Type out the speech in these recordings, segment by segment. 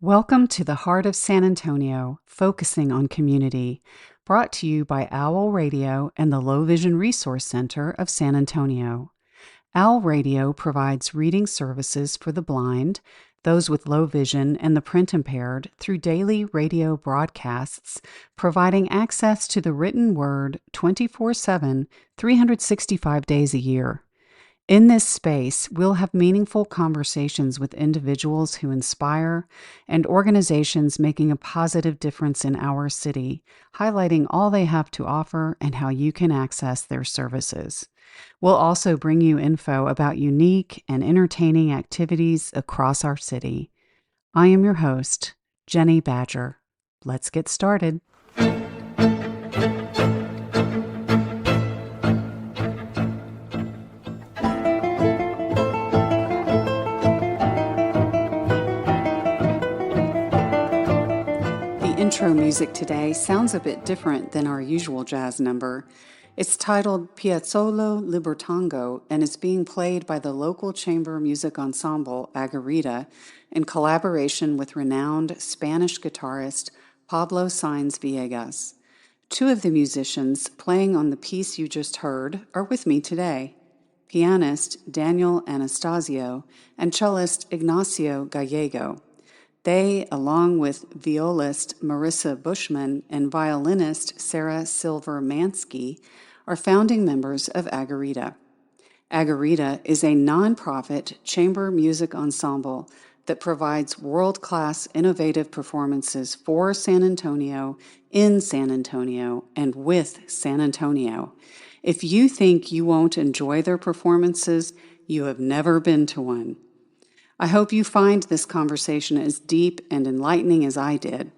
Welcome to the Heart of San Antonio, focusing on community, brought to you by OWL Radio and the Low Vision Resource Center of San Antonio. OWL Radio provides reading services for the blind, those with low vision, and the print impaired through daily radio broadcasts, providing access to the written word 24/7, 365 days a year. In this space, we'll have meaningful conversations with individuals who inspire and organizations making a positive difference in our city, highlighting all they have to offer and how you can access their services. We'll also bring you info about unique and entertaining activities across our city. I am your host, Jenny Badger. Let's get started. Intro music today sounds a bit different than our usual jazz number. It's titled Piazzolo Libertango and is being played by the local chamber music ensemble Agarita in collaboration with renowned Spanish guitarist Pablo Sainz Villegas. Two of the musicians playing on the piece you just heard are with me today: pianist Daniel Anastasio and cellist Ignacio Gallego. They, along with violist Marissa Bushman and violinist Sarah Silver-Mansky, are founding members of Agarita. Agarita is a nonprofit chamber music ensemble that provides world-class innovative performances for San Antonio, in San Antonio, and with San Antonio. If you think you won't enjoy their performances, you have never been to one. I hope you find this conversation as deep and enlightening as I did.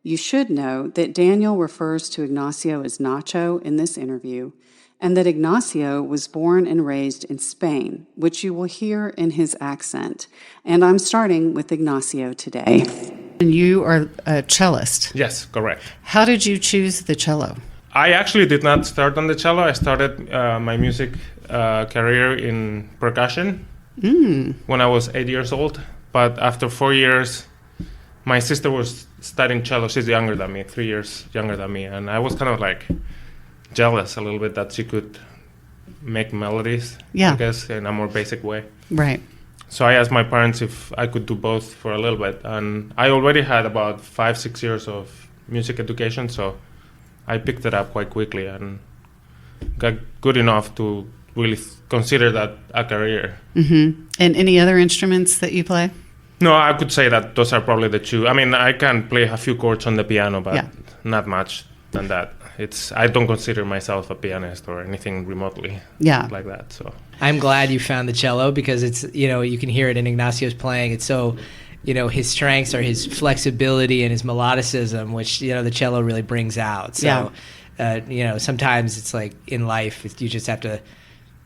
You should know that Daniel refers to Ignacio as Nacho in this interview, and that Ignacio was born and raised in Spain, which you will hear in his accent. And I'm starting with Ignacio today. And you are a cellist. Yes, correct. How did you choose the cello? I actually did not start on the cello. I started my music career in percussion. When I was 8 years old, but after 4 years, my sister was studying cello. She's younger than me, 3 years younger than me, and I was kind of like jealous a little bit that she could make melodies, I guess, in a more basic way. Right. So I asked my parents if I could do both for a little bit, and I already had about 5-6 years of music education, so I picked it up quite quickly and got good enough to really consider that a career. Mm-hmm. And any other instruments that you play? No, I could say that those are probably the two. I mean, I can play a few chords on the piano, but not much than that. I don't consider myself a pianist or anything remotely like that. So I'm glad you found the cello because it's, you can hear it in Ignacio's playing. It's so, his strengths are his flexibility and his melodicism, which, the cello really brings out. So, sometimes it's like in life, you just have to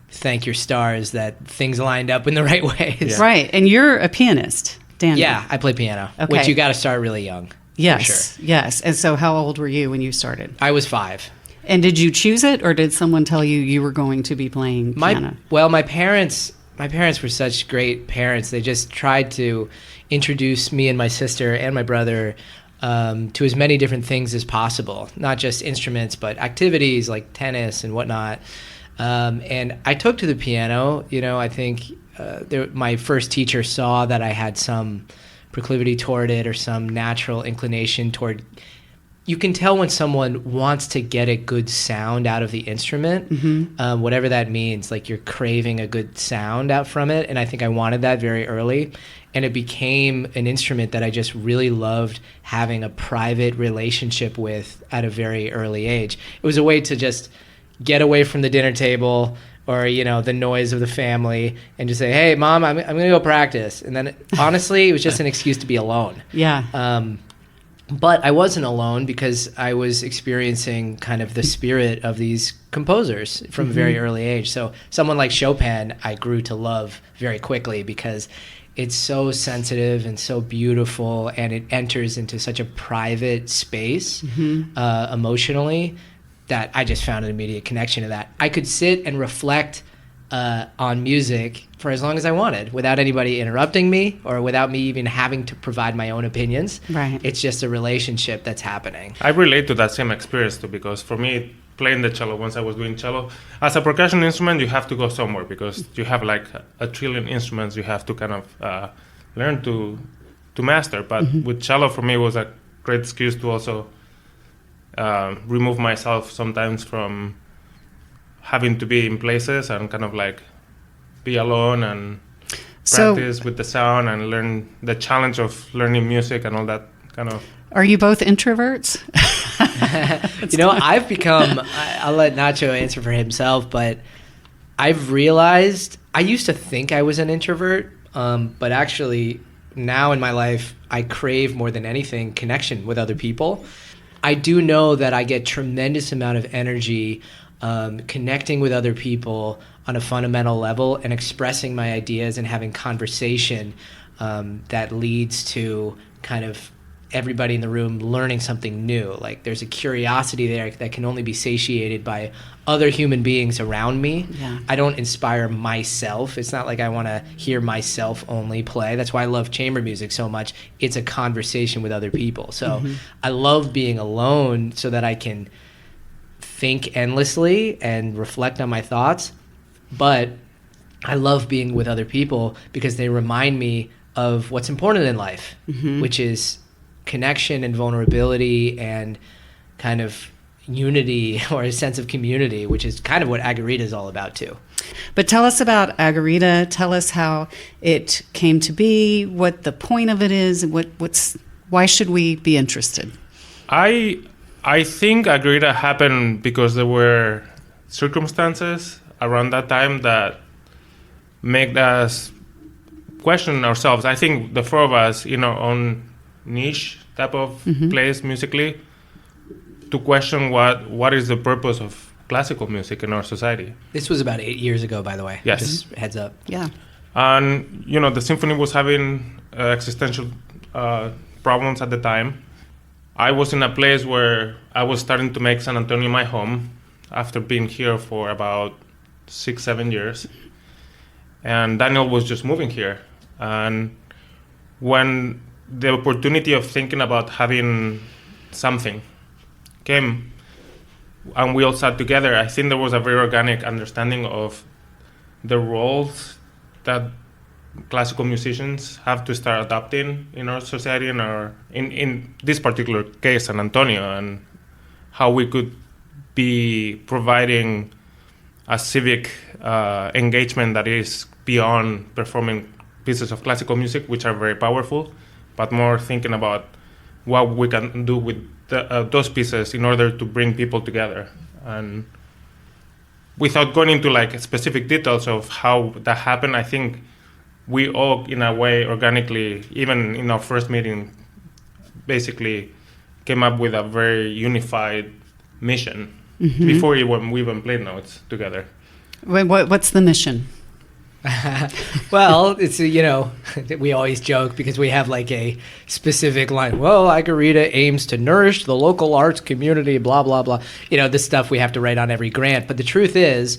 thank your stars that things lined up in the right ways. Yeah. Right. And you're a pianist, Daniel. Yeah, I play piano, which you got to start really young. Yes, for sure. Yes. And so how old were you when you started? I was 5. And did you choose it, or did someone tell you you were going to be playing piano? My parents were such great parents. They just tried to introduce me and my sister and my brother to as many different things as possible, not just instruments, but activities like tennis and whatnot. And I took to the piano. I think my first teacher saw that I had some proclivity toward it or some natural inclination toward. You can tell when someone wants to get a good sound out of the instrument, whatever that means, like you're craving a good sound out from it. And I think I wanted that very early. And it became an instrument that I just really loved having a private relationship with at a very early age. It was a way to just get away from the dinner table or, the noise of the family and just say, hey, Mom, I'm going to go practice. And then, honestly, it was just an excuse to be alone. Yeah. But I wasn't alone because I was experiencing kind of the spirit of these composers from a very early age. So someone like Chopin, I grew to love very quickly because it's so sensitive and so beautiful, and it enters into such a private space emotionally that I just found an immediate connection to that. I could sit and reflect on music for as long as I wanted, without anybody interrupting me or without me even having to provide my own opinions. Right. It's just a relationship that's happening. I relate to that same experience too, because for me, playing the cello, once I was doing cello, as a percussion instrument, you have to go somewhere because you have like a trillion instruments you have to kind of learn to master. But with cello, for me, it was a great excuse to also remove myself sometimes from having to be in places and kind of like be alone and practice with the sound and learn the challenge of learning music and all that kind of. Are you both introverts? I've become, I'll let Nacho answer for himself, but I've realized, I used to think I was an introvert, but actually now in my life, I crave more than anything connection with other people. I do know that I get tremendous amount of energy connecting with other people on a fundamental level and expressing my ideas and having conversation that leads to kind of everybody in the room learning something new. Like there's a curiosity there that can only be satiated by other human beings around me. Yeah. I don't inspire myself. It's not like I want to hear myself only play. That's why I love chamber music so much. It's a conversation with other people. So I love being alone so that I can think endlessly and reflect on my thoughts. But I love being with other people because they remind me of what's important in life, which is connection and vulnerability and kind of unity or a sense of community, which is kind of what Agarita is all about too. But tell us about Agarita. Tell us how it came to be, what the point of it is, why should we be interested? I think Agarita happened because there were circumstances around that time that made us question ourselves. I think the four of us in our own niche type of place musically to question what is the purpose of classical music in our society. This was about 8 years ago, by the way. Yes. Just heads up. Yeah. And, the symphony was having existential problems at the time. I was in a place where I was starting to make San Antonio my home after being here for about 6-7 years. And Daniel was just moving here. And when the opportunity of thinking about having something came and we all sat together, I think there was a very organic understanding of the roles that classical musicians have to start adopting in our society and in this particular case, San Antonio, and how we could be providing a civic engagement that is beyond performing pieces of classical music, which are very powerful, but more thinking about what we can do with those pieces in order to bring people together. And without going into like specific details of how that happened, I think we all, in a way, organically, even in our first meeting, basically came up with a very unified mission before we even played notes together. What's the mission? Well, it's, we always joke because we have like a specific line. Well, Agarita aims to nourish the local arts community, blah, blah, blah. This stuff we have to write on every grant. But the truth is,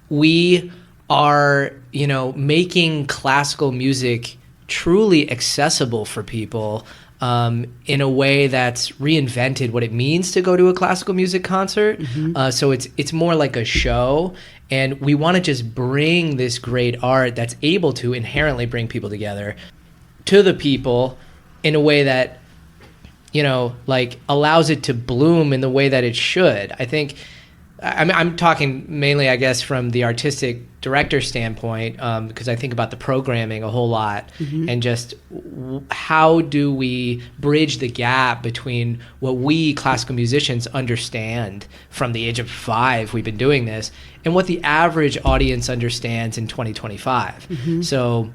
we are, making classical music truly accessible for people in a way that's reinvented what it means to go to a classical music concert. So it's more like a show. And we want to just bring this great art that's able to inherently bring people together to the people in a way that, allows it to bloom in the way that it should. I think, I'm talking mainly, I guess, from the artistic director standpoint, because I think about the programming a whole lot and just how do we bridge the gap between what we classical musicians understand from the age of 5, we've been doing this, and what the average audience understands in 2025. So,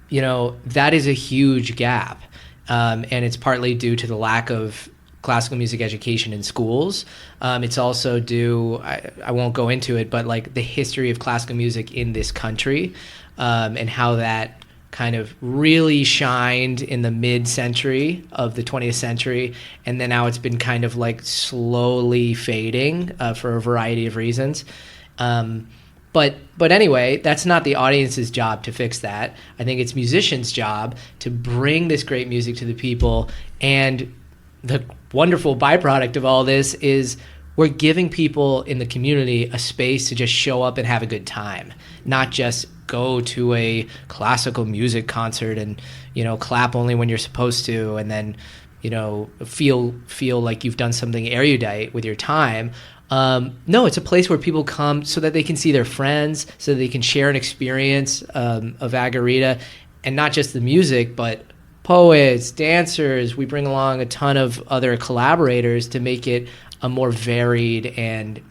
that is a huge gap. And it's partly due to the lack of classical music education in schools. It's also due, I won't go into it, but like the history of classical music in this country and how that kind of really shined in the mid-century of the 20th century. And then now it's been kind of like slowly fading for a variety of reasons. But anyway, that's not the audience's job to fix that. I think it's musicians' job to bring this great music to the people. And the wonderful byproduct of all this is we're giving people in the community a space to just show up and have a good time, not just go to a classical music concert and, clap only when you're supposed to, and then, feel like you've done something erudite with your time. No, it's a place where people come so that they can see their friends, so that they can share an experience of Agarita, and not just the music, but poets, dancers. We bring along a ton of other collaborators to make it a more varied and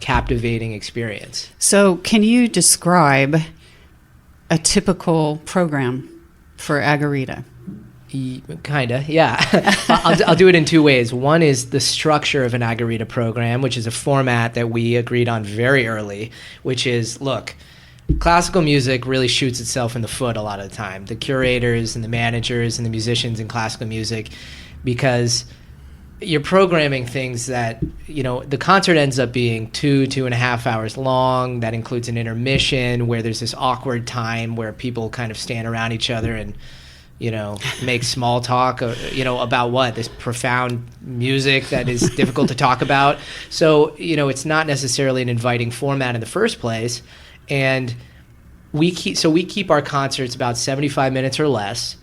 captivating experience. So can you describe a typical program for Agarita? Kinda, yeah. I'll do it in two ways. One is the structure of an Agarita program, which is a format that we agreed on very early, which is, look, classical music really shoots itself in the foot a lot of the time. The curators and the managers and the musicians in classical music, because you're programming things that, the concert ends up being 2.5 hours long. That includes an intermission where there's this awkward time where people kind of stand around each other and, make small talk, about what? This profound music that is difficult to talk about. So, it's not necessarily an inviting format in the first place. And we keep our concerts about 75 minutes or less,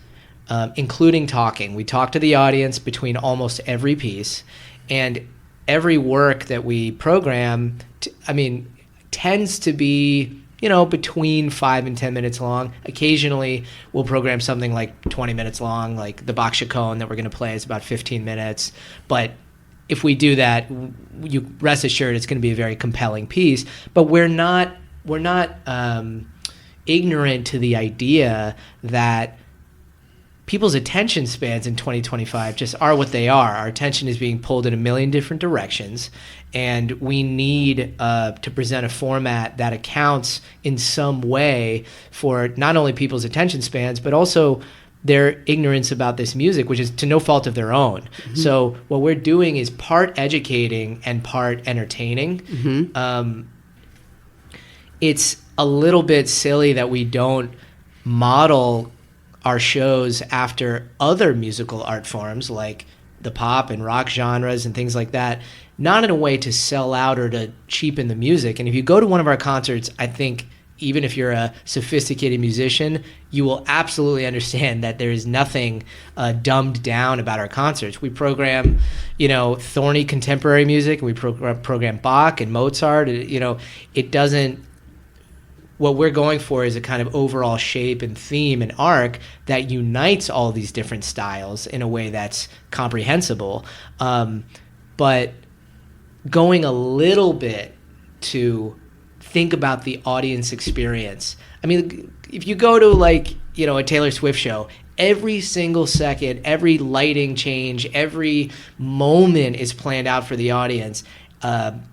including talking. We talk to the audience between almost every piece, and every work that we program, tends to be, between 5 and 10 minutes long. Occasionally, we'll program something like 20 minutes long, like the Bach Chaconne that we're going to play is about 15 minutes. But if we do that, you rest assured it's going to be a very compelling piece. But we're not ignorant to the idea that people's attention spans in 2025 just are what they are. Our attention is being pulled in a million different directions, and we need to present a format that accounts in some way for not only people's attention spans, but also their ignorance about this music, which is to no fault of their own. Mm-hmm. So what we're doing is part educating and part entertaining. Mm-hmm. It's a little bit silly that we don't model our shows after other musical art forms like the pop and rock genres and things like that, not in a way to sell out or to cheapen the music. And if you go to one of our concerts, I think even if you're a sophisticated musician, you will absolutely understand that there is nothing dumbed down about our concerts. We program, thorny contemporary music, and we program Bach and Mozart. It doesn't. What we're going for is a kind of overall shape and theme and arc that unites all these different styles in a way that's comprehensible. But going a little bit to think about the audience experience. If you go to a Taylor Swift show, every single second, every lighting change, every moment is planned out for the audience.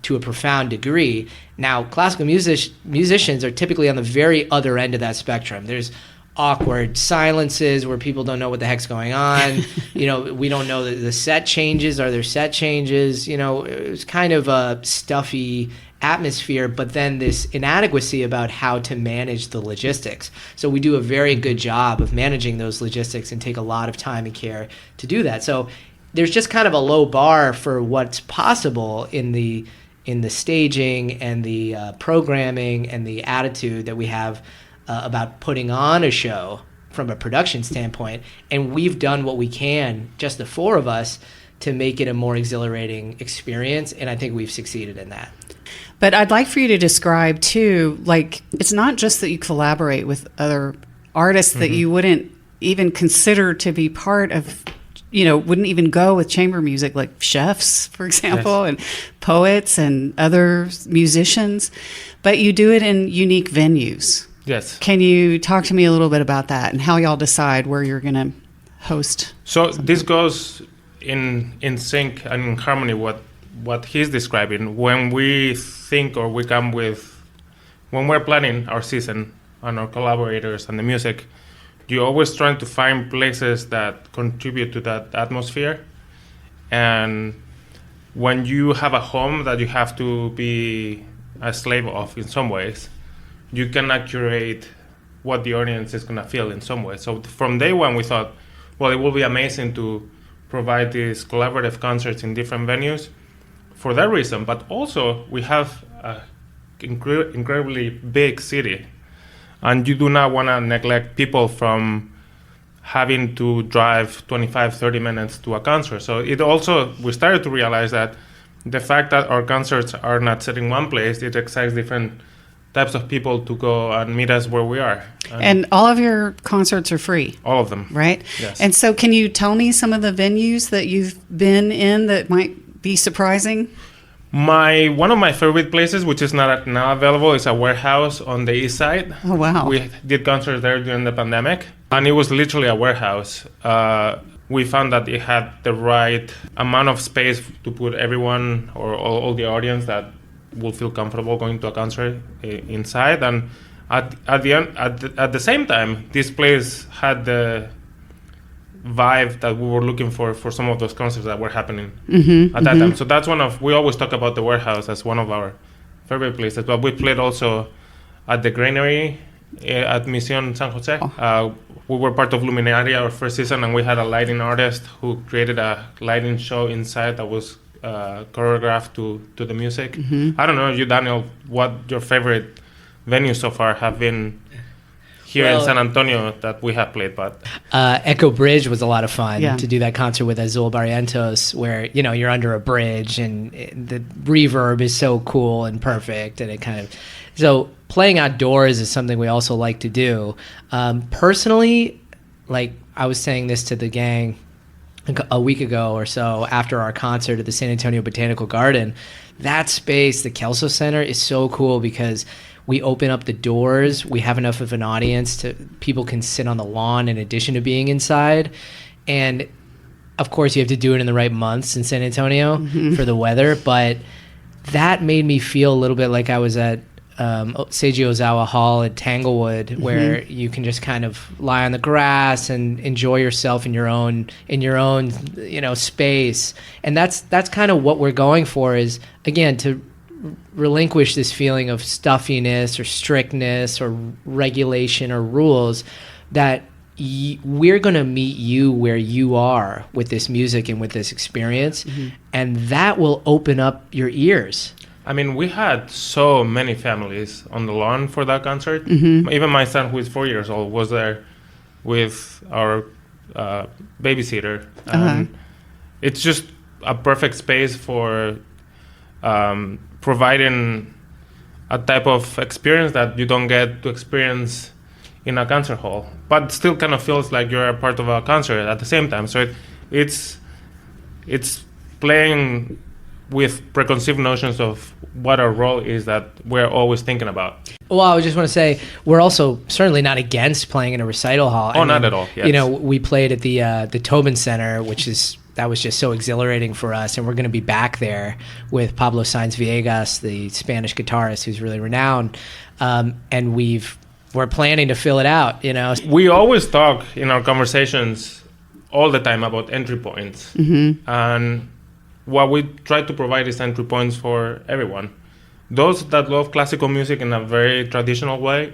To a profound degree. Now, classical musicians are typically on the very other end of that spectrum. There's awkward silences where people don't know what the heck's going on. We don't know the set changes. Are there set changes? It's kind of a stuffy atmosphere, but then this inadequacy about how to manage the logistics. So we do a very good job of managing those logistics and take a lot of time and care to do that. So there's just kind of a low bar for what's possible in the staging and the programming and the attitude that we have about putting on a show from a production standpoint. And we've done what we can, just the four of us, to make it a more exhilarating experience. And I think we've succeeded in that. But I'd like for you to describe too, it's not just that you collaborate with other artists that you wouldn't even consider to be part of, wouldn't even go with chamber music, like chefs, for example, and poets and other musicians, but you do it in unique venues. Yes. Can you talk to me a little bit about that and how y'all decide where you're going to host? So this goes in sync and in harmony with what he's describing. When we think or we come with, when we're planning our season and our collaborators and the music, you're always trying to find places that contribute to that atmosphere. And when you have a home that you have to be a slave of in some ways, you cannot curate what the audience is going to feel in some way. So from day one, we thought, well, it will be amazing to provide these collaborative concerts in different venues for that reason. But also, we have an incredibly big city, and you do not want to neglect people from having to drive 25, 30 minutes to a concert. So we started to realize that the fact that our concerts are not set in one place, it excites different types of people to go and meet us where we are. And all of your concerts are free? All of them. Right? Yes. And so can you tell me some of the venues that you've been in that might be surprising? One of my favorite places, which is not now available, is a warehouse on the east side. Oh, wow. We did concerts there during the pandemic, and it was literally a warehouse. We found that it had the right amount of space to put everyone or all the audience that will feel comfortable going to a concert inside. And at the same time, this place had the vibe that we were looking for some of those concerts that were happening at that time. So that's we always talk about the warehouse as one of our favorite places, but we played also at the Granary at Mission San Jose. We were part of Luminaria our first season, and we had a lighting artist who created a lighting show inside that was choreographed to the music. I don't know, you, Daniel, what your favorite venues so far have been here in San Antonio that we have played, but Echo Bridge was a lot of fun to do that concert with Azul Barrientos, where you're under a bridge and the reverb is so cool and perfect, and so playing outdoors is something we also like to do. Personally, like I was saying this to the gang a week ago or so after our concert at the San Antonio Botanical Garden, that space, the Kelso Center, is so cool because we open up the doors. We have enough of an audience people can sit on the lawn in addition to being inside. And of course you have to do it in the right months in San Antonio for the weather. But that made me feel a little bit like I was at Seiji Ozawa Hall at Tanglewood, where you can just kind of lie on the grass and enjoy yourself in your own space. And that's kind of what we're going for, is again to relinquish this feeling of stuffiness or strictness or regulation or rules, that we're going to meet you where you are with this music and with this experience, and that will open up your ears. I mean, we had so many families on the lawn for that concert. Even my son, who is 4 years old, was there with our babysitter. It's just a perfect space for providing a type of experience that you don't get to experience in a concert hall, but still kind of feels like you're a part of a concert at the same time. So it's playing with preconceived notions of what our role is that we're always thinking about. Well, I just want to say we're also certainly not against playing in a recital hall. Not at all. Yes. We played at the Tobin Center, that was just so exhilarating for us, and we're going to be back there with Pablo Sainz Villegas, the Spanish guitarist who's really renowned, and we're planning to fill it out. We always talk in our conversations all the time about entry points, and what we try to provide is entry points for everyone. Those that love classical music in a very traditional way,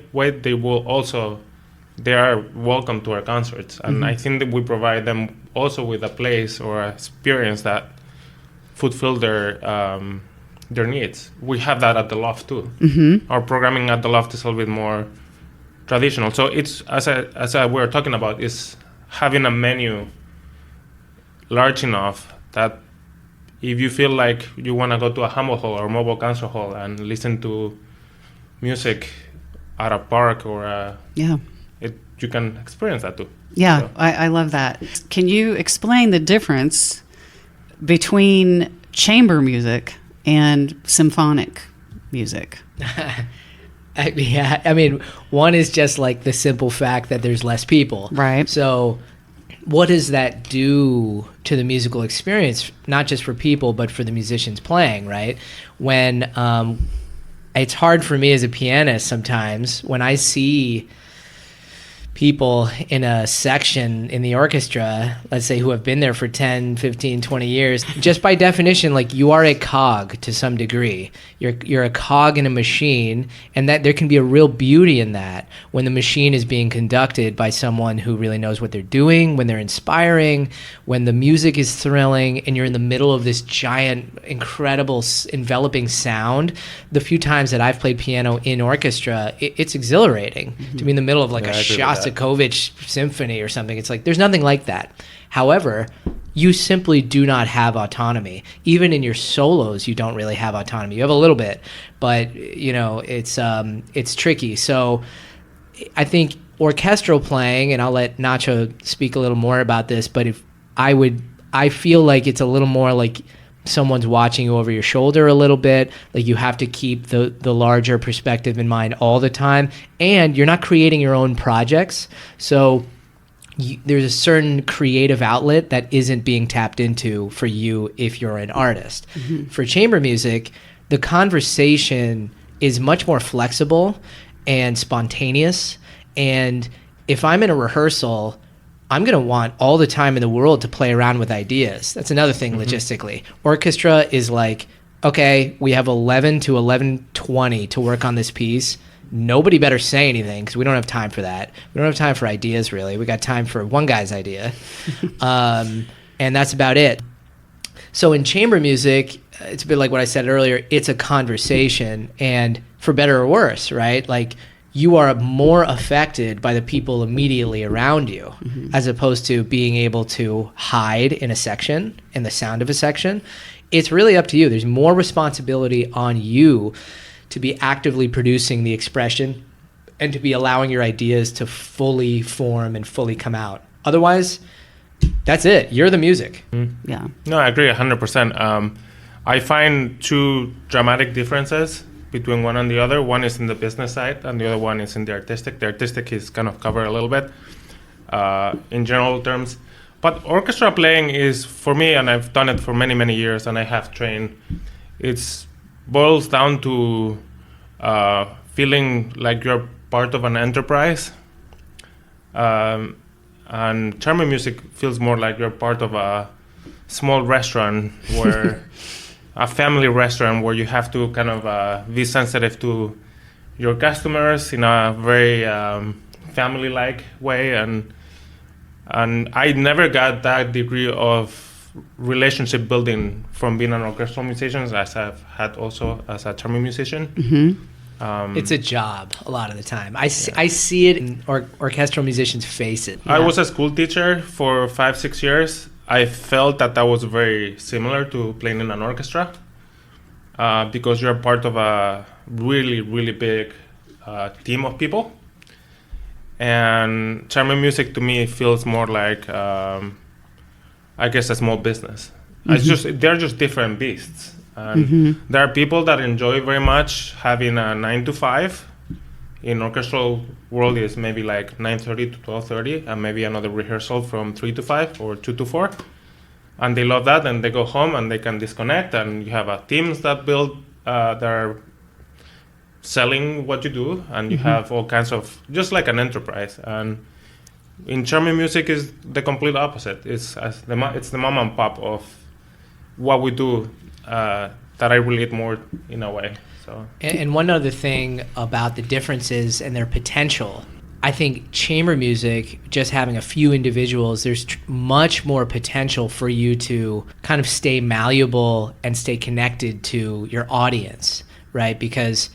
they are welcome to our concerts. And I think that we provide them also with a place or an experience that fulfill their needs. We have that at the Loft too. Our programming at the Loft is a little bit more traditional. So it's, as we were talking about, is having a menu large enough that if you feel like you want to go to a Humble Hall or mobile concert hall and listen to music at a park or you can experience that too. Yeah, so. I love that. Can you explain the difference between chamber music and symphonic music? I mean, one is just like the simple fact that there's less people. Right. So what does that do to the musical experience, not just for people, but for the musicians playing, right? When it's hard for me as a pianist sometimes when I see people in a section in the orchestra, let's say, who have been there for 10, 15, 20 years, just by definition, like, you are a cog to some degree. You're a cog in a machine, and that there can be a real beauty in that when the machine is being conducted by someone who really knows what they're doing, when they're inspiring, when the music is thrilling, and you're in the middle of this giant, incredible, enveloping sound. The few times that I've played piano in orchestra, it's exhilarating to be in the middle of like a Shostakovich symphony or something. It's like, there's nothing like that. However, you simply do not have autonomy. Even in your solos, you don't really have autonomy. You have a little bit, but it's tricky. So I think orchestral playing, and I'll let Nacho speak a little more about this, but I feel like it's a little more like someone's watching you over your shoulder a little bit. Like, you have to keep the larger perspective in mind all the time, and you're not creating your own projects. So there's a certain creative outlet that isn't being tapped into for you if you're an artist. For chamber music, the conversation is much more flexible and spontaneous. And if I'm in a rehearsal, I'm going to want all the time in the world to play around with ideas. That's another thing logistically. Orchestra is like, okay, we have 11 to 11:20 to work on this piece. Nobody better say anything because we don't have time for that. We don't have time for ideas, really. We got time for one guy's idea. And that's about it. So in chamber music, it's a bit like what I said earlier. It's a conversation, and for better or worse, right? Like, you are more affected by the people immediately around you, as opposed to being able to hide in a section, in the sound of a section. It's really up to you. There's more responsibility on you to be actively producing the expression and to be allowing your ideas to fully form and fully come out. Otherwise, that's it. You're the music. Yeah. No, I agree 100%. I find two dramatic differences between one and the other. One is in the business side, and the other one is in the artistic. The artistic is kind of covered a little bit in general terms. But orchestra playing is, for me, and I've done it for many, many years, and I have trained, it boils down to feeling like you're part of an enterprise. And chamber music feels more like you're part of a small restaurant where... a family restaurant where you have to kind of be sensitive to your customers in a very family-like way, and I never got that degree of relationship building from being an orchestral musician as I've had also as a chamber musician. It's a job a lot of the time. I see it in orchestral musicians' faces. I was a school teacher for 5-6 years. I felt that was very similar to playing in an orchestra because you're part of a really, really big team of people. And chamber music to me feels more like, I guess, a small business. They're just different beasts. And there are people that enjoy very much having a 9 to 5. In orchestral world is maybe like 9:30 to 12:30, and maybe another rehearsal from 3 to 5 or 2 to 4. And they love that, and they go home and they can disconnect, and you have teams that build, that are selling what you do, and you have all kinds of, just like an enterprise. And in chamber music is the complete opposite. It's the mom and pop of what we do that I relate more in a way. So. And one other thing about the differences and their potential, I think chamber music, just having a few individuals, there's much more potential for you to kind of stay malleable and stay connected to your audience, right? Because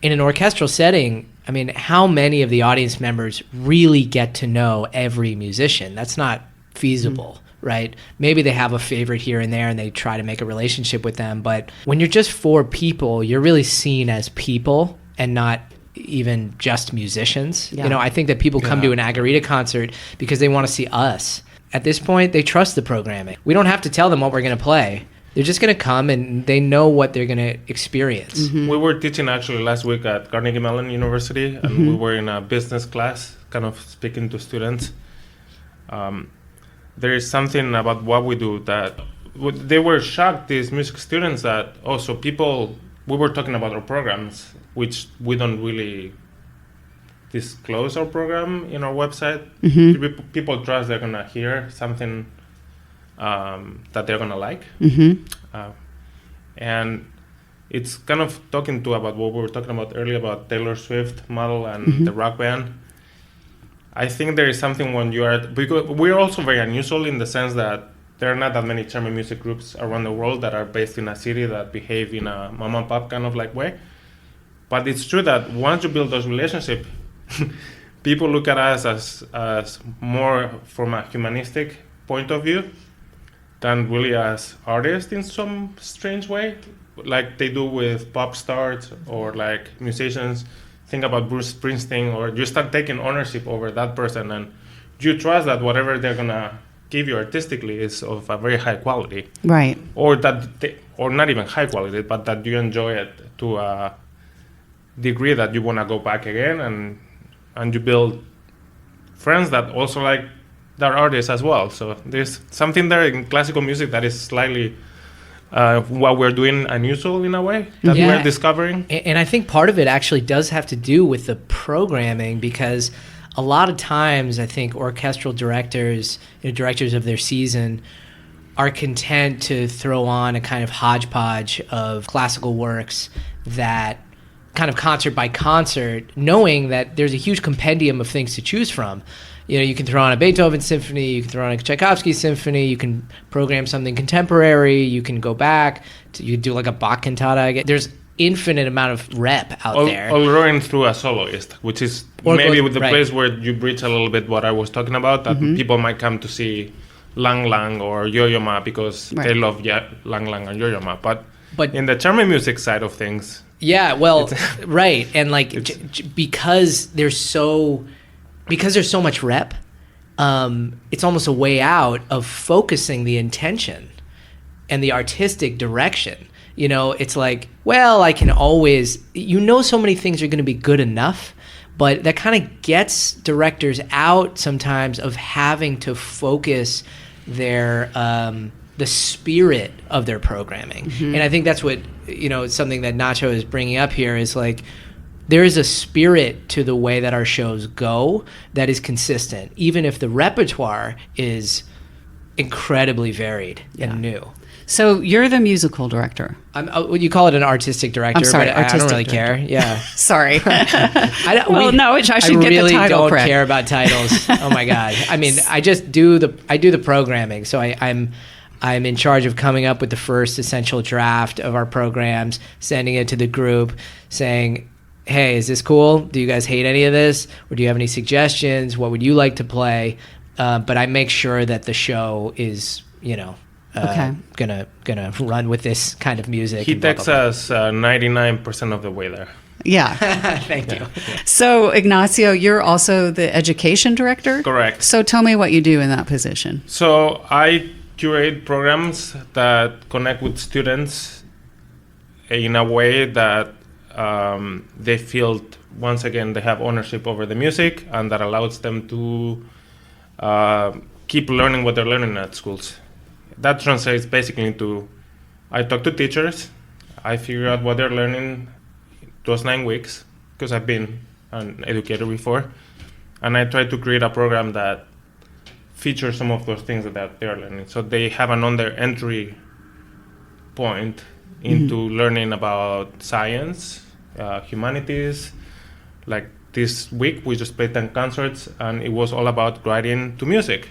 in an orchestral setting, I mean, how many of the audience members really get to know every musician? That's not feasible. Right? Maybe they have a favorite here and there and they try to make a relationship with them. But when you're just 4 people, you're really seen as people and not even just musicians. Yeah. You know, I think that people come to an Agarita concert because they want to see us. At this point, they trust the programming. We don't have to tell them what we're going to play. They're just going to come and they know what they're going to experience. We were teaching actually last week at Carnegie Mellon University, and we were in a business class kind of speaking to students. There is something about what we do that they were shocked, these music students, that also we were talking about our programs, which we don't really disclose our program in our website. People trust they're gonna hear something that they're gonna like, and it's kind of talking to about what we were talking about earlier about Taylor Swift model and the rock band. I think there is something when you are, because we're also very unusual in the sense that there are not that many chamber music groups around the world that are based in a city that behave in a mom and pop kind of like way. But it's true that once you build those relationships, people look at us as more from a humanistic point of view than really as artists in some strange way, like they do with pop stars or like musicians. Think about Bruce Springsteen, or you start taking ownership over that person, and you trust that whatever they're gonna give you artistically is of a very high quality, Right. or or not even high quality, but that you enjoy it to a degree that you wanna go back again, and you build friends that also like that artists as well. So there's something there in classical music that is slightly what we're doing unusual in a way that we're discovering. And I think part of it actually does have to do with the programming, because a lot of times I think orchestral directors, directors of their season, are content to throw on a kind of hodgepodge of classical works that kind of concert by concert, knowing that there's a huge compendium of things to choose from. You can throw on a Beethoven symphony, you can throw on a Tchaikovsky symphony, you can program something contemporary, you can go back, you do like a Bach cantata. There's infinite amount of rep out there. Or running through a soloist, which is maybe the place where you bridge a little bit what I was talking about, that people might come to see Lang Lang or Yo-Yo Ma because they love Lang Lang and Yo-Yo Ma. But in the chamber music side of things... Yeah, well, right. And like, because there's so much rep, it's almost a way out of focusing the intention and the artistic direction. It's like, well, I can always, so many things are going to be good enough, but that kind of gets directors out sometimes of having to focus their the spirit of their programming. And I think that's what, something that Nacho is bringing up here is like, there is a spirit to the way that our shows go that is consistent, even if the repertoire is incredibly varied and new. So you're the musical director. You call it an artistic director, I'm sorry, but artistic I don't really director. care. Yeah. Really I should get really the title don't correct. care about titles. Oh my God. I mean, I do the programming. So I'm in charge of coming up with the first essential draft of our programs, sending it to the group, saying, hey, is this cool? Do you guys hate any of this? Or do you have any suggestions? What would you like to play? But I make sure that the show is, gonna run with this kind of music. He takes us 99% of the way there. Yeah. Thank you. So, Ignacio, you're also the education director? Correct. So tell me what you do in that position. So I curate programs that connect with students in a way that they feel, once again, they have ownership over the music, and that allows them to keep learning what they're learning at schools. That translates basically into, I talk to teachers, I figure out what they're learning those 9 weeks, because I've been an educator before, and I try to create a program that features some of those things that they're learning. So they have on their entry point into learning about science, humanities. Like this week, we just played 10 concerts, and it was all about writing to music.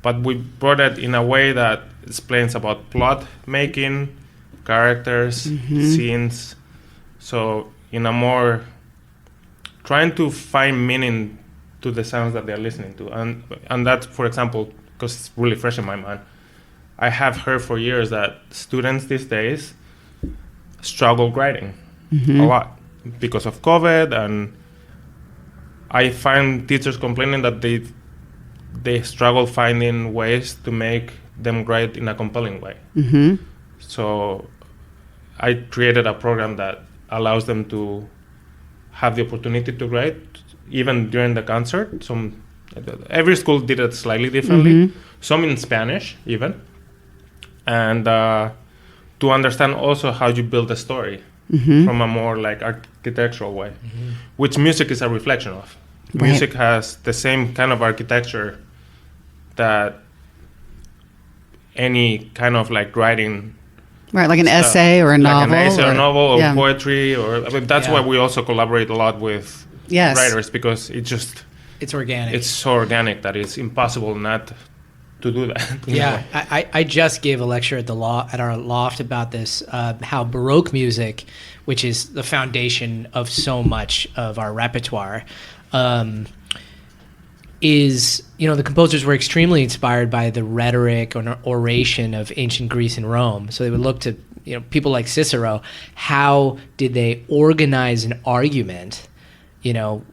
But we brought it in a way that explains about plot making, characters, scenes. So in a more trying to find meaning to the sounds that they're listening to. And that, for example, because it's really fresh in my mind, I have heard for years that students these days struggle writing a lot because of COVID, and I find teachers complaining that they struggle finding ways to make them write in a compelling way. So I created a program that allows them to have the opportunity to write even during the concert. Every school did it slightly differently, some in Spanish even, and to understand also how you build a story from a more like architectural way, which music is a reflection of. Right. Music has the same kind of architecture that any kind of like writing, Right, like an essay or a novel. like an essay or novel or yeah. poetry, or I mean, that's Yeah. why we also collaborate a lot with Yes. writers, because It's organic. it's so organic that it's impossible not to do that. Yeah, I just gave a lecture at our loft about this, how Baroque music, which is the foundation of so much of our repertoire, is, the composers were extremely inspired by the rhetoric or oration of ancient Greece and Rome. So they would look to, people like Cicero. How did they organize an argument?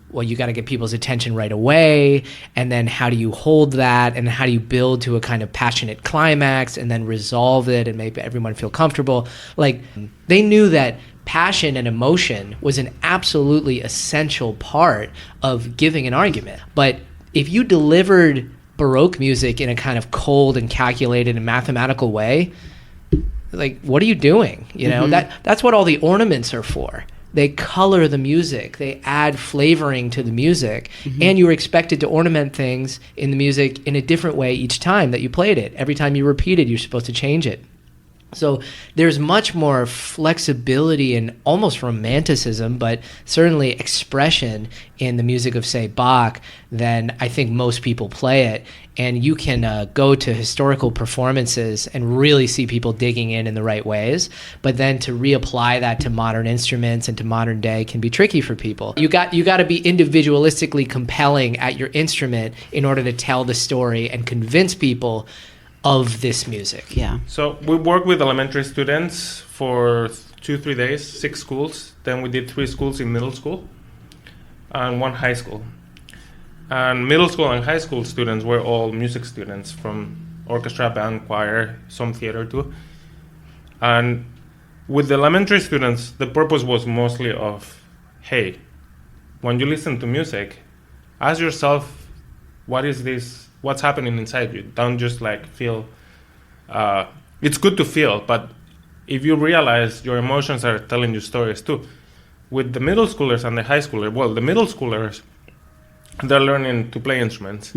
Well, you got to get people's attention right away, and then how do you hold that, and how do you build to a kind of passionate climax, and then resolve it and make everyone feel comfortable? Like, they knew that passion and emotion was an absolutely essential part of giving an argument. But if you delivered Baroque music in a kind of cold and calculated and mathematical way, like, what are you doing? That's what all the ornaments are for. They color the music. They add flavoring to the music. And you're expected to ornament things in the music in a different way each time that you played it. Every time you repeat it, you're supposed to change it. So there's much more flexibility and almost romanticism, but certainly expression in the music of, say, Bach than I think most people play it. And you can go to historical performances and really see people digging in the right ways. But then to reapply that to modern instruments and to modern day can be tricky for people. You got to be individualistically compelling at your instrument in order to tell the story and convince people of this music. Yeah. So we work with elementary students for 2-3 days, 6 schools. Then we did 3 schools in middle school and 1 high school. And middle school and high school students were all music students, from orchestra, band, choir, some theater too. And with the elementary students, the purpose was mostly of, hey, when you listen to music, ask yourself, what is this? What's happening inside you? Don't just like feel. It's good to feel, but if you realize your emotions are telling you stories too. With the middle schoolers and the high schoolers, well, the middle schoolers, they're learning to play instruments.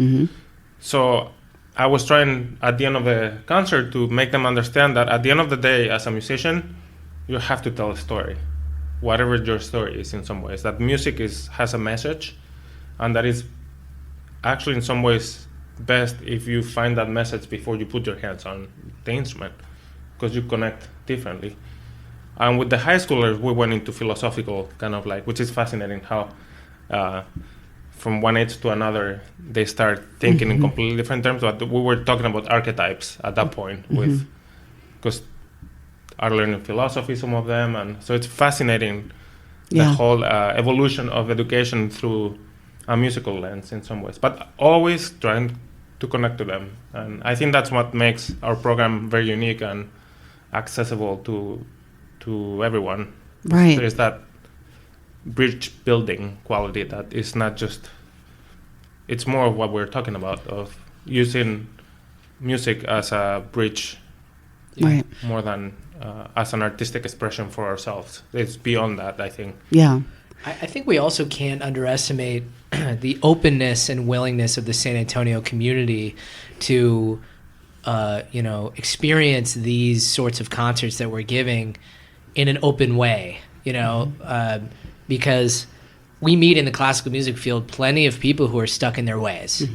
So I was trying at the end of the concert to make them understand that at the end of the day, as a musician, you have to tell a story, whatever your story is in some ways. That music has a message, and that is actually in some ways best if you find that message before you put your hands on the instrument, because you connect differently. And with the high schoolers, we went into philosophical kind of like, which is fascinating how from one age to another, they start thinking in completely different terms. But we were talking about archetypes at that point, because are learning philosophy, some of them. And so it's fascinating, the whole evolution of education through a musical lens in some ways, but always trying to connect to them. And I think that's what makes our program very unique and accessible to everyone. Right. There's that bridge building quality that is not just, it's more of what we're talking about, of using music as a bridge, Right. more than as an artistic expression for ourselves. It's beyond that, I think. Yeah. I think we also can't underestimate the openness and willingness of the San Antonio community to, experience these sorts of concerts that we're giving in an open way, because we meet in the classical music field plenty of people who are stuck in their ways,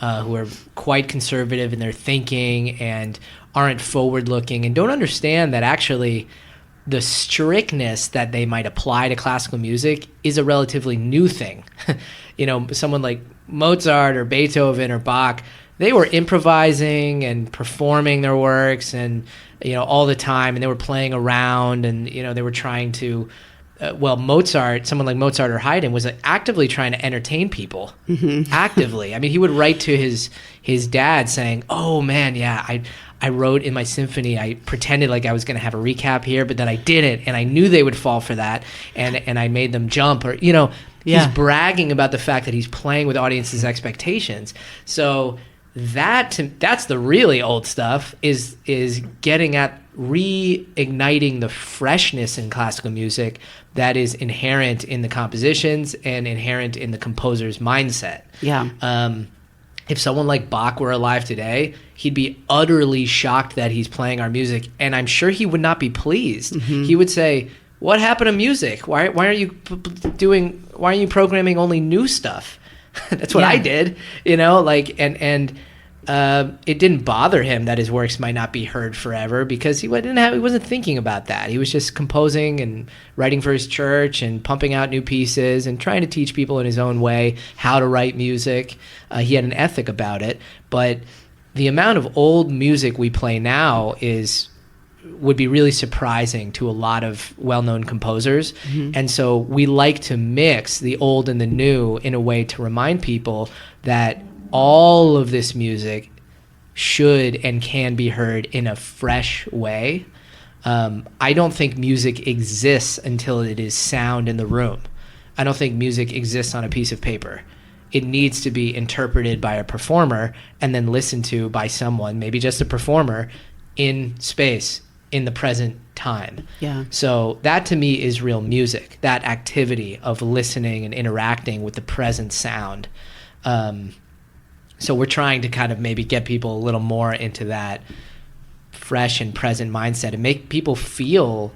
who are quite conservative in their thinking and aren't forward-looking and don't understand that actually the strictness that they might apply to classical music is a relatively new thing. Someone like Mozart or Beethoven or Bach, they were improvising and performing their works and, all the time, and they were playing around and, they were trying to, someone like Mozart or Haydn was actively trying to entertain people. Actively. I mean, he would write to his dad saying, oh man, yeah, I wrote in my symphony, I pretended like I was going to have a recap here, but then I didn't, and I knew they would fall for that, and I made them jump, or, he's bragging about the fact that he's playing with audiences' expectations. So that's the really old stuff, is getting at reigniting the freshness in classical music that is inherent in the compositions and inherent in the composer's mindset. Yeah. If someone like Bach were alive today, he'd be utterly shocked that he's playing our music, and I'm sure he would not be pleased. He would say, "What happened to music? Why aren't you why aren't you programming only new stuff?" That's what I did, and it didn't bother him that his works might not be heard forever, because he wasn't thinking about that. He was just composing and writing for his church and pumping out new pieces and trying to teach people in his own way how to write music. He had an ethic about it, but the amount of old music we play now would be really surprising to a lot of well-known composers. And so we like to mix the old and the new in a way to remind people that all of this music should and can be heard in a fresh way. I don't think music exists until it is sound in the room. I don't think music exists on a piece of paper. It needs to be interpreted by a performer and then listened to by someone, maybe just a performer, in space, in the present time. Yeah. So that to me is real music, that activity of listening and interacting with the present sound. So we're trying to kind of maybe get people a little more into that fresh and present mindset and make people feel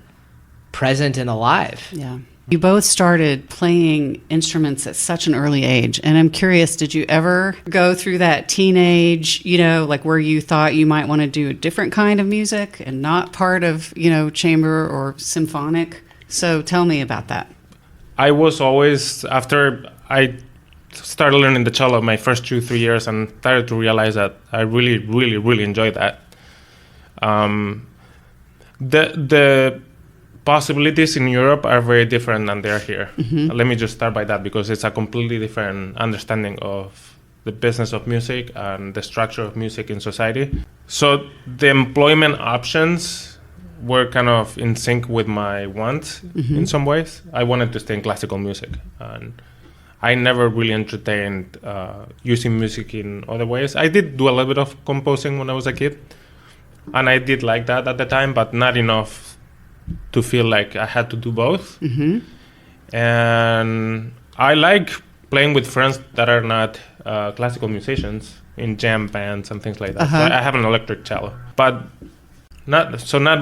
present and alive. Yeah. You both started playing instruments at such an early age. And I'm curious, did you ever go through that teenage, like where you thought you might want to do a different kind of music and not part of, chamber or symphonic? So tell me about that. I was always, after I started learning the cello my first 2-3 years, and started to realize that I really, really, really enjoyed that. The possibilities in Europe are very different than they are here. Let me just start by that, because it's a completely different understanding of the business of music and the structure of music in society. So the employment options were kind of in sync with my wants in some ways. I wanted to stay in classical music, and I never really entertained using music in other ways. I did do a little bit of composing when I was a kid, and I did like that at the time, but not enough to feel like I had to do both. And I like playing with friends that are not classical musicians in jam bands and things like that. So I have an electric cello, but not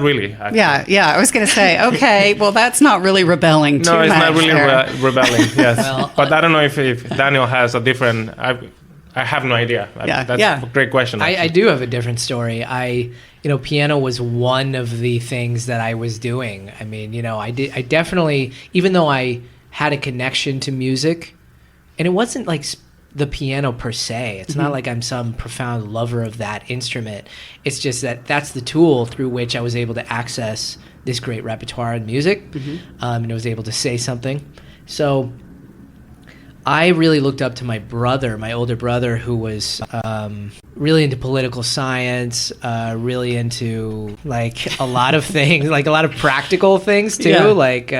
really. Actually. Yeah. I was going to say, okay, well, that's not really rebelling too much. No, it's not really rebelling. Yes, Well, but I don't know if Daniel has a different. I have no idea. That's a great question. I do have a different story. Piano was one of the things that I was doing. I mean, I definitely, even though I had a connection to music, and it wasn't like the piano per se. It's not like I'm some profound lover of that instrument. It's just that that's the tool through which I was able to access this great repertoire in music, and I was able to say something. So I really looked up to my older brother, who was really into political science, really into like a lot of things, like a lot of practical things too, like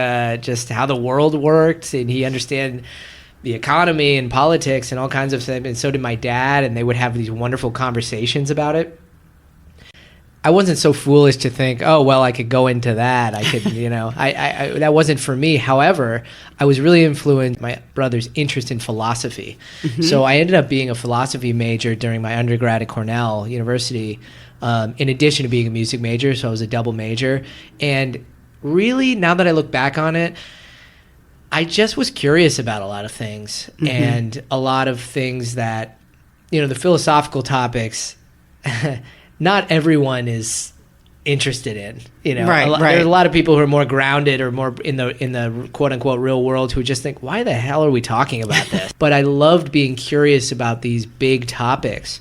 just how the world worked, and he understood the economy and politics and all kinds of things, and so did my dad, and they would have these wonderful conversations about it. I wasn't so foolish to think, oh, well, I could go into that. I could, I that wasn't for me. However, I was really influenced by my brother's interest in philosophy. So I ended up being a philosophy major during my undergrad at Cornell University, in addition to being a music major. So I was a double major. And really, now that I look back on it, I just was curious about a lot of things, and a lot of things that, the philosophical topics, not everyone is interested in, Right. There's a lot of people who are more grounded or more in the quote unquote real world who just think, why the hell are we talking about this? But I loved being curious about these big topics.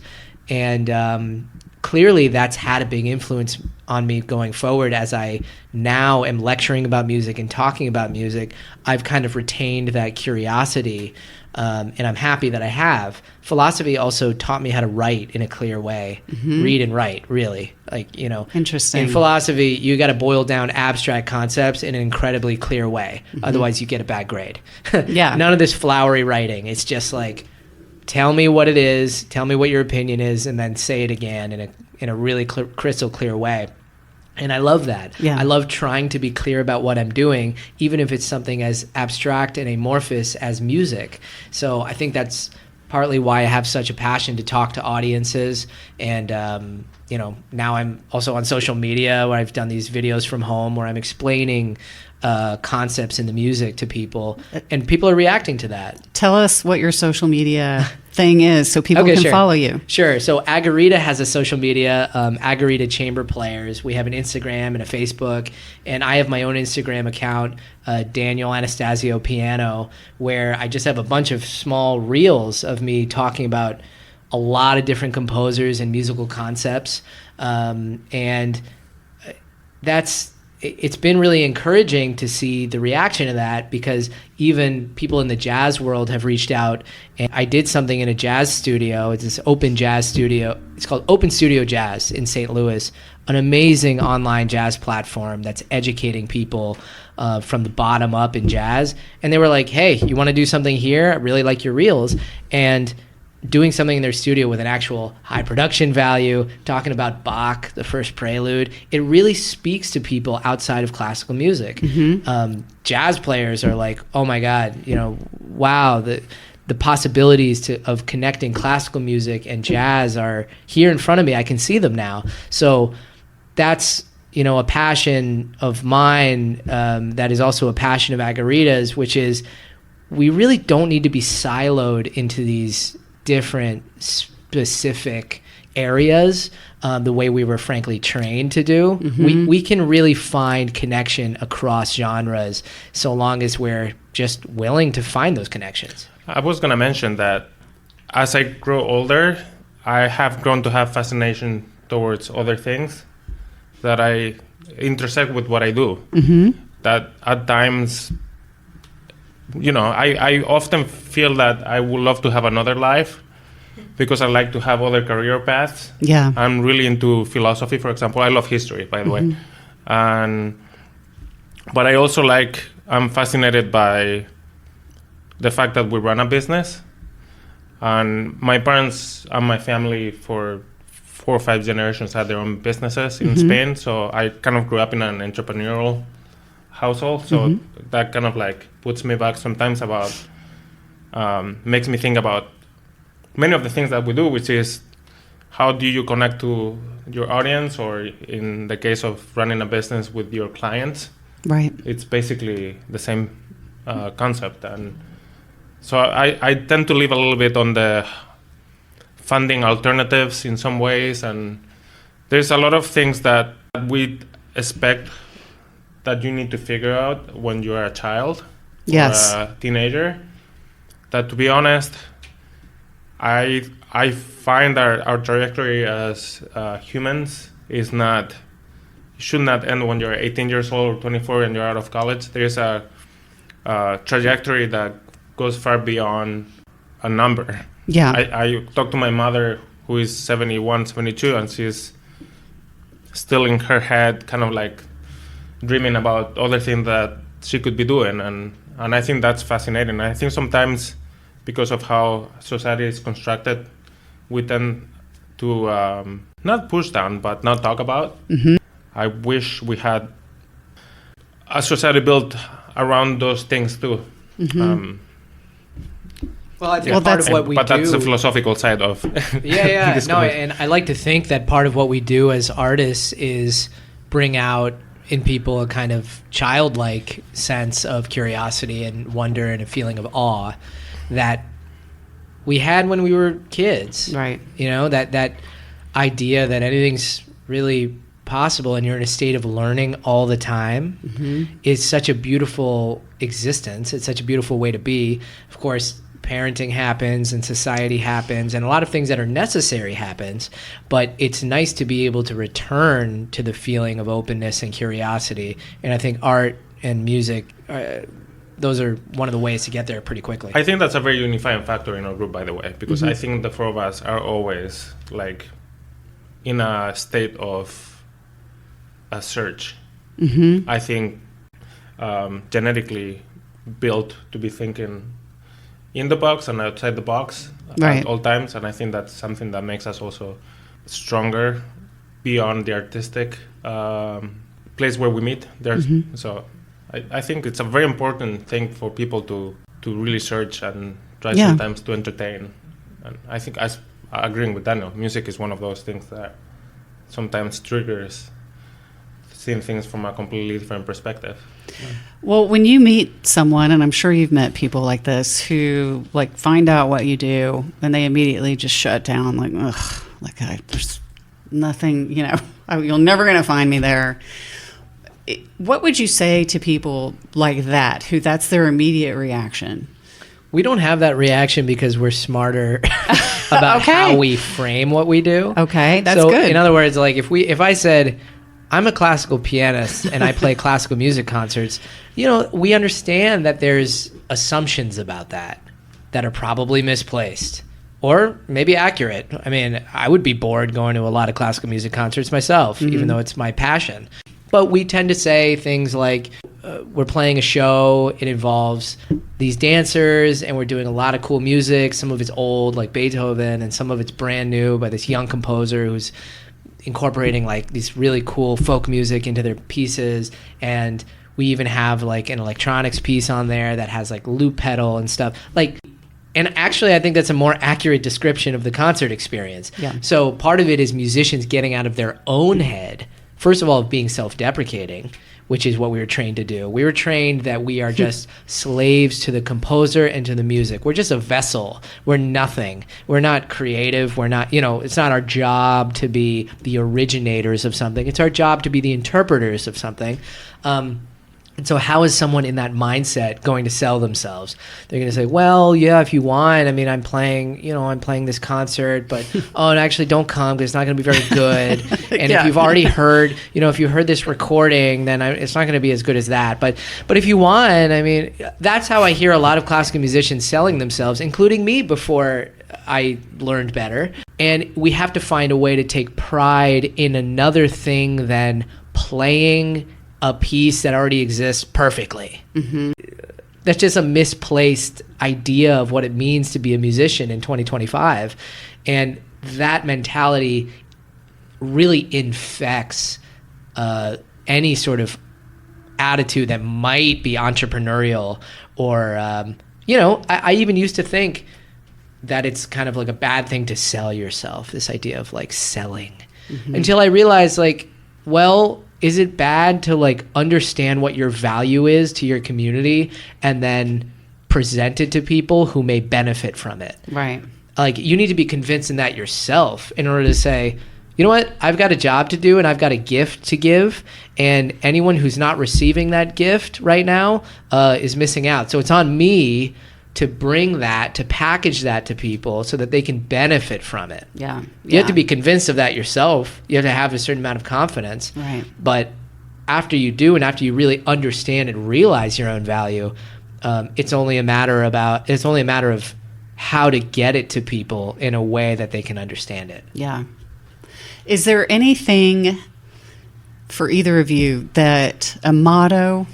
And clearly that's had a big influence on me going forward. As I now am lecturing about music and talking about music, I've kind of retained that curiosity. And I'm happy that I have. Philosophy also taught me how to write in a clear way, read and write, really. Interesting. In philosophy, you got to boil down abstract concepts in an incredibly clear way. Otherwise, you get a bad grade. Yeah. None of this flowery writing. It's just like tell me what it is, tell me what your opinion is, and then say it again in a really crystal clear way. And I love that. Yeah. I love trying to be clear about what I'm doing, even if it's something as abstract and amorphous as music. So I think that's partly why I have such a passion to talk to audiences. And, now I'm also on social media where I've done these videos from home where I'm explaining concepts in the music to people, and people are reacting to that. Tell us what your social media thing is so people can follow you. Sure. So Agarita has a social media, Agarita Chamber Players. We have an Instagram and a Facebook, and I have my own Instagram account, Daniel Anastasio Piano, where I just have a bunch of small reels of me talking about a lot of different composers and musical concepts. And it's been really encouraging to see the reaction to that, because even people in the jazz world have reached out. And I did something in a jazz studio. It's this open jazz studio. It's called Open Studio Jazz in St. Louis, an amazing online jazz platform that's educating people from the bottom up in jazz. And they were like, hey, you want to do something here? I really like your reels. And doing something in their studio with an actual high production value, talking about Bach, the first prelude, it really speaks to people outside of classical music. Jazz players are like, oh my God, wow, the possibilities of connecting classical music and jazz are here in front of me. I can see them now. So that's, a passion of mine, that is also a passion of Agarita's, which is we really don't need to be siloed into these different specific areas the way we were frankly trained to do. We can really find connection across genres so long as we're just willing to find those connections. I was going to mention that as I grow older, I have grown to have fascination towards other things that I intersect with what I do. That at times, I often feel that I would love to have another life because I like to have other career paths. Yeah. I'm really into philosophy, for example. I love history, by the way. But I also I'm fascinated by the fact that we run a business. And my parents and my family for 4 or 5 generations had their own businesses in Spain. So I kind of grew up in an entrepreneurial household. So that kind of puts me back sometimes about, makes me think about many of the things that we do, which is how do you connect to your audience, or in the case of running a business, with your clients. Right. It's basically the same concept. And so I tend to live a little bit on the funding alternatives in some ways. And there's a lot of things that we expect that you need to figure out when you are a child or a teenager, that, to be honest, I find our trajectory as humans should not end when you're 18 years old or 24 and you're out of college. There's a trajectory that goes far beyond a number. Yeah. I talked to my mother, who is 71, 72, and she's still in her head kind of dreaming about other things that she could be doing. And I think that's fascinating. I think sometimes, because of how society is constructed, we tend to not push down, but not talk about. I wish we had a society built around those things too. Well, I think part of what we do... But that's the philosophical side of and I like to think that part of what we do as artists is bring out in people a kind of childlike sense of curiosity and wonder and a feeling of awe that we had when we were kids. Right. That idea that anything's really possible and you're in a state of learning all the time is such a beautiful existence. It's such a beautiful way to be. Of course, parenting happens and society happens and a lot of things that are necessary happens, but it's nice to be able to return to the feeling of openness and curiosity. And I think art and music, those are one of the ways to get there pretty quickly. I think that's a very unifying factor in our group, by the way, because I think the 4 of us are always in a state of a search. I think genetically built to be thinking in the box and outside the box. at all times, and I think that's something that makes us also stronger beyond the artistic place where we meet. So I think it's a very important thing for people to really search and try sometimes to entertain. And I think, as agreeing with Daniel, music is one of those things that sometimes triggers seeing things from a completely different perspective. Well, when you meet someone, and I'm sure you've met people like this, who like find out what you do and they immediately just shut down, like, ugh, there's nothing, you're never going to find me there. What would you say to people like that, who that's their immediate reaction? We don't have that reaction because we're smarter about how we frame what we do. Okay, that's so good. In other words, like if I said, I'm a classical pianist and I play classical music concerts, we understand that there's assumptions about that are probably misplaced or maybe accurate. I mean, I would be bored going to a lot of classical music concerts myself, even though it's my passion. But we tend to say things like, we're playing a show, it involves these dancers, and we're doing a lot of cool music. Some of it's old, like Beethoven, and some of it's brand new by this young composer who's incorporating like these really cool folk music into their pieces. And we even have like an electronics piece on there that has like loop pedal and stuff. And actually, I think that's a more accurate description of the concert experience. Yeah. So part of it is musicians getting out of their own head, first of all, being self-deprecating, which is what we were trained to do. We were trained that we are just slaves to the composer and to the music. We're just a vessel. We're nothing. We're not creative. We're not, it's not our job to be the originators of something. It's our job to be the interpreters of something. And so how is someone in that mindset going to sell themselves? They're going to say, well, yeah, if you want, I mean, I'm playing this concert, but, and actually don't come because it's not going to be very good. And if you've already heard, if you heard this recording, then it's not going to be as good as that. But if you want, I mean, that's how I hear a lot of classical musicians selling themselves, including me before I learned better. And we have to find a way to take pride in another thing than playing a piece that already exists perfectly. Mm-hmm. That's just a misplaced idea of what it means to be a musician in 2025. And that mentality really infects any sort of attitude that might be entrepreneurial or, I even used to think that it's kind of like a bad thing to sell yourself, this idea of like selling, until I realized is it bad to like understand what your value is to your community and then present it to people who may benefit from it? Right. Like you need to be convinced in that yourself in order to say, you know what, I've got a job to do and I've got a gift to give, and anyone who's not receiving that gift right now is missing out. So it's on me to bring that, to package that to people so that they can benefit from it. Yeah. You have to be convinced of that yourself. You have to have a certain amount of confidence. Right. But after you do, and after you really understand and realize your own value, it's only a matter of how to get it to people in a way that they can understand it. Yeah. Is there anything for either of you that a motto,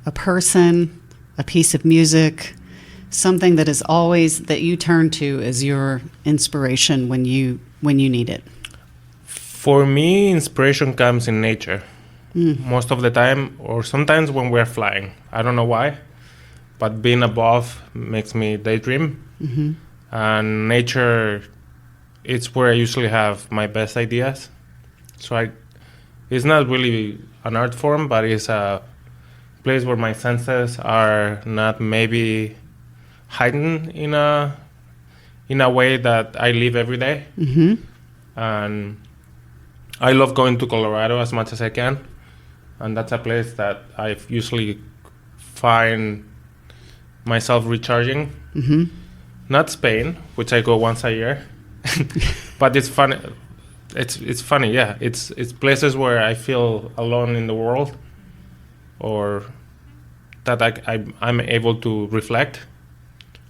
a person, a piece of music, something that is always that you turn to as your inspiration when you need it? For me, inspiration comes in nature. Most of the time, or sometimes when we're flying. I don't know why, but being above makes me daydream. Mm-hmm. And nature, it's where I usually have my best ideas. So it's not really an art form, but it's a place where my senses are not maybe heightened in a way that I live every day. Mm-hmm. And I love going to Colorado as much as I can, and that's a place that I usually find myself recharging. Mm-hmm. Not Spain, which I go once a year, but it's funny. It's funny, yeah. It's places where I feel alone in the world, or that I'm able to reflect.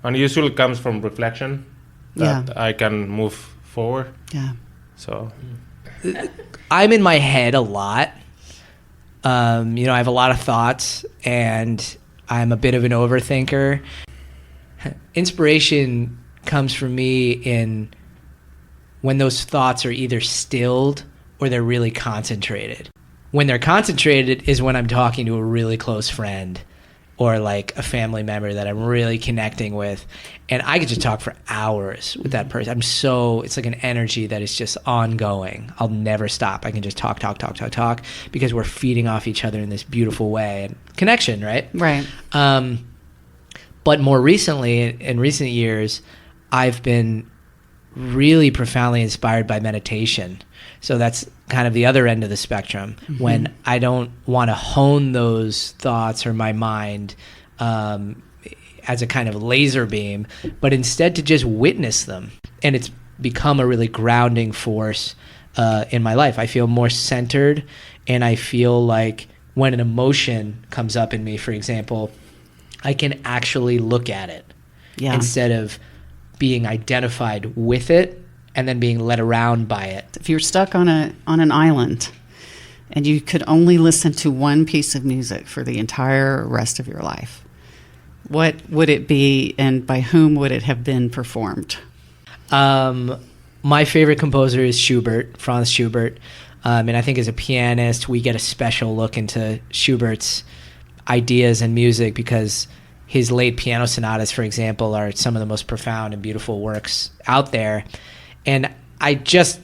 And it usually comes from reflection that I can move forward. Yeah. So I'm in my head a lot. I have a lot of thoughts, and I'm a bit of an overthinker. Inspiration comes for me in when those thoughts are either stilled or they're really concentrated. When they're concentrated is when I'm talking to a really close friend or like a family member that I'm really connecting with, and I could just talk for hours with that person. It's like an energy that is just ongoing. I'll never stop. I can just talk because we're feeding off each other in this beautiful way. And connection, right? Right. But more recently, in recent years, I've been really profoundly inspired by meditation. So that's kind of the other end of the spectrum, when I don't want to hone those thoughts or my mind as a kind of laser beam, but instead to just witness them. And it's become a really grounding force in my life. I feel more centered, and I feel like when an emotion comes up in me, for example, I can actually look at it instead of being identified with it and then being led around by it. If you're stuck on an island and you could only listen to one piece of music for the entire rest of your life, what would it be, and by whom would it have been performed? My favorite composer is Schubert, Franz Schubert. And I think as a pianist, we get a special look into Schubert's ideas and music because his late piano sonatas, for example, are some of the most profound and beautiful works out there. And I just,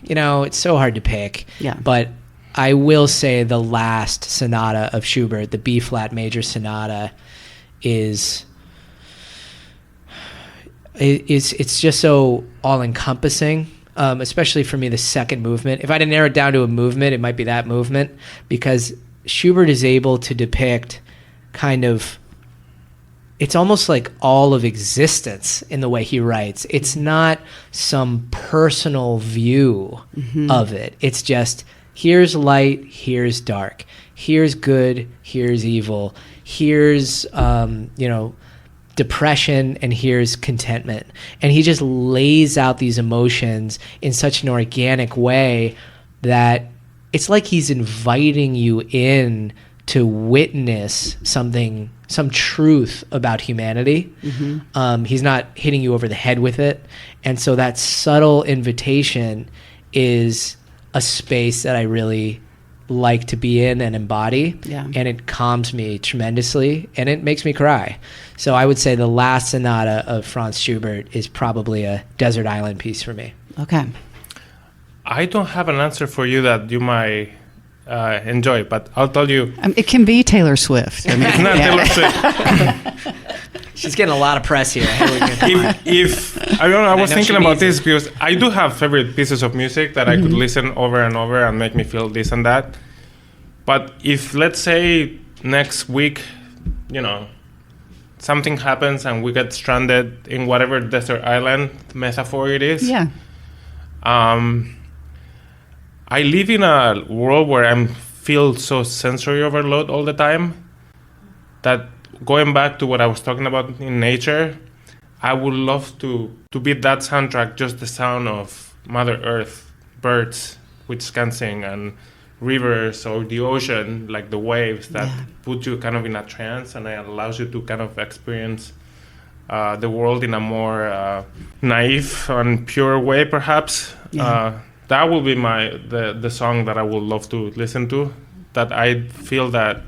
it's so hard to pick. Yeah. But I will say the last sonata of Schubert, the B-flat major sonata, it's just so all-encompassing, especially for me, the second movement. If I had to narrow it down to a movement, it might be that movement, because Schubert is able to depict kind of, it's almost like all of existence in the way he writes. It's not some personal view of it. It's just, here's light, here's dark. Here's good, here's evil. Here's, depression, and here's contentment. And he just lays out these emotions in such an organic way that it's like he's inviting you in to witness something, some truth about humanity. He's not hitting you over the head with it. And so that subtle invitation is a space that I really like to be in and embody. Yeah. And it calms me tremendously, and it makes me cry. So I would say the last sonata of Franz Schubert is probably a desert island piece for me. Okay. I don't have an answer for you that you might enjoy, but I'll tell you. It can be Taylor Swift. I mean, It's not Taylor Swift. She's getting a lot of press here. if I don't know, I was thinking about this because I do have favorite pieces of music that I could listen over and over and make me feel this and that. But if, let's say, next week, something happens and we get stranded in whatever desert island metaphor it is. Yeah. I live in a world where I feel so sensory overload all the time that going back to what I was talking about in nature, I would love to be that soundtrack, just the sound of Mother Earth, birds which can sing, and rivers or the ocean, like the waves that put you kind of in a trance, and it allows you to kind of experience the world in a more naive and pure way, perhaps. That will be the song that I would love to listen to, that I feel that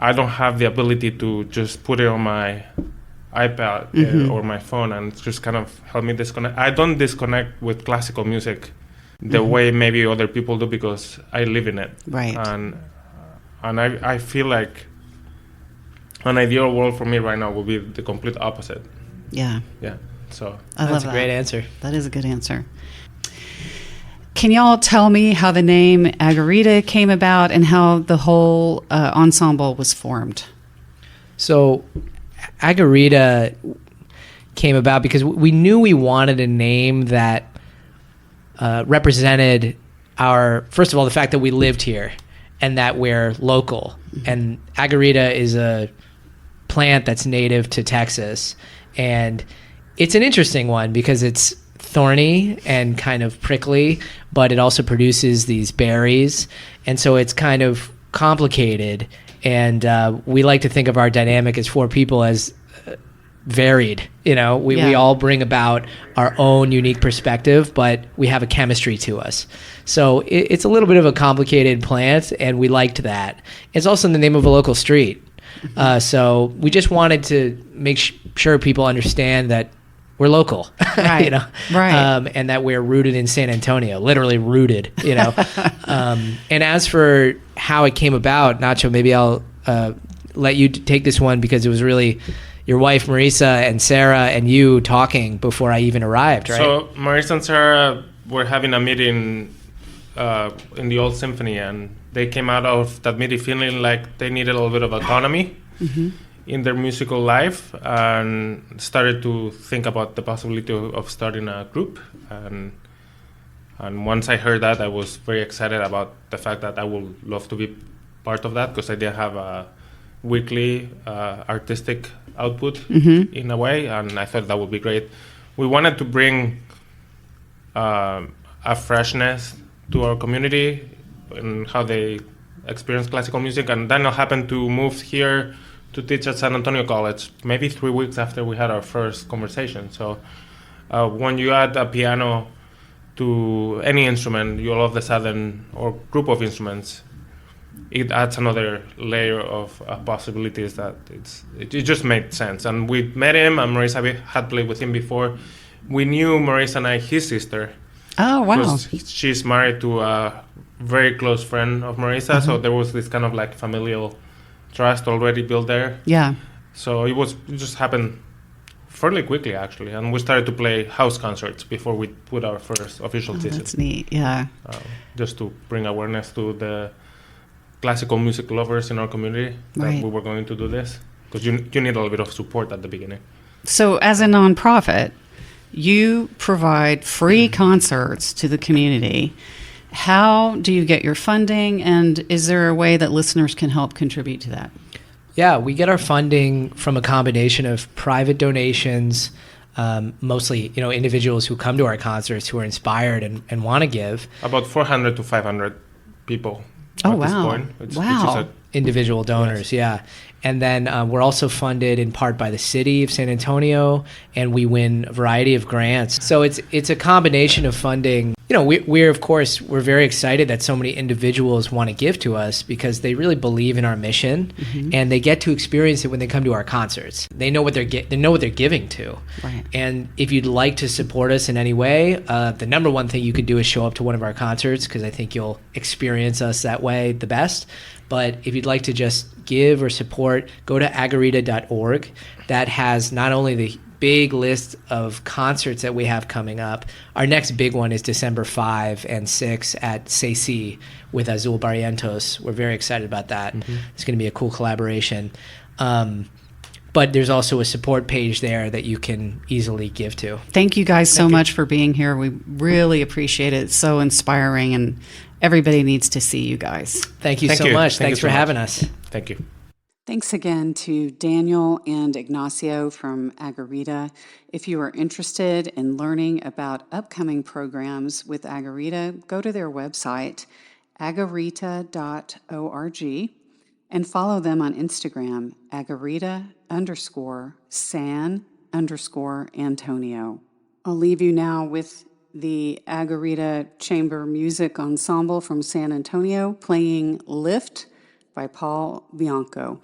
I don't have the ability to just put it on my iPad or my phone and just kind of help me disconnect. I don't disconnect with classical music the way maybe other people do because I live in it. Right. And I feel like an ideal world for me right now would be the complete opposite. Yeah. Yeah. So that's a great answer. That is a good answer. Can y'all tell me how the name Agarita came about and how the whole ensemble was formed? So Agarita came about because we knew we wanted a name that represented first of all, the fact that we lived here and that we're local. And Agarita is a plant that's native to Texas. And it's an interesting one because it's thorny and kind of prickly, but it also produces these berries. And so it's kind of complicated. And we like to think of our dynamic as four people as varied. We all bring about our own unique perspective, but we have a chemistry to us. So it's a little bit of a complicated plant, and we liked that. It's also in the name of a local street. So we just wanted to make sure people understand that we're local, Right. Right. and that we're rooted in San Antonio, literally rooted, And as for how it came about, Nacho, maybe I'll let you take this one, because it was really your wife, Marisa, and Sarah, and you talking before I even arrived, right? So Marisa and Sarah were having a meeting in the old symphony, and they came out of that meeting feeling like they needed a little bit of autonomy in their musical life, and started to think about the possibility of starting a group. And once I heard that, I was very excited about the fact that I would love to be part of that, because I did have a weekly artistic output in a way, and I thought that would be great. We wanted to bring a freshness to our community and how they experience classical music, and Daniel happened to move here to teach at San Antonio College maybe 3 weeks after we had our first conversation. So when you add a piano to any instrument, you all of a sudden, or group of instruments, it adds another layer of possibilities that it just made sense. And we met him, and Marisa had played with him before. We knew Marisa and I, his sister. Oh, wow. Because she's married to a very close friend of Marisa, so there was this kind of like familial trust already built there. Yeah. So it just happened fairly quickly, actually, and we started to play house concerts before we put our first official thesis. That's neat. Yeah. Just to bring awareness to the classical music lovers in our community that we were going to do this, because you need a little bit of support at the beginning. So as a nonprofit, you provide free concerts to the community. How do you get your funding, and is there a way that listeners can help contribute to that? Yeah, we get our funding from a combination of private donations, mostly individuals who come to our concerts who are inspired and want to give. About 400 to 500 people. Oh, at this wow. point. Which Wow. is Individual donors, yeah. And then we're also funded in part by the city of San Antonio, and we win a variety of grants. So it's a combination of funding. We're very excited that so many individuals want to give to us, because they really believe in our mission, and they get to experience it when they come to our concerts. They know what they're giving to. Right. And if you'd like to support us in any way, the number one thing you could do is show up to one of our concerts, because I think you'll experience us that way the best. But if you'd like to just give or support, go to agarita.org. That has not only the big list of concerts that we have coming up. Our next big one is December 5 and 6 at CC with Azul Barrientos. We're very excited about that. It's going to be a cool collaboration. But there's also a support page there that you can easily give to. Thank you guys so much for being here. We really appreciate it. It's so inspiring, and everybody needs to see you guys. Thank you so much. Thanks for having us. Thank you. Thanks again to Daniel and Ignacio from Agarita. If you are interested in learning about upcoming programs with Agarita, go to their website, agarita.org, and follow them on Instagram, Agarita_San_Antonio. I'll leave you now with the Agarita Chamber Music Ensemble from San Antonio playing Lift by Paul Bianco.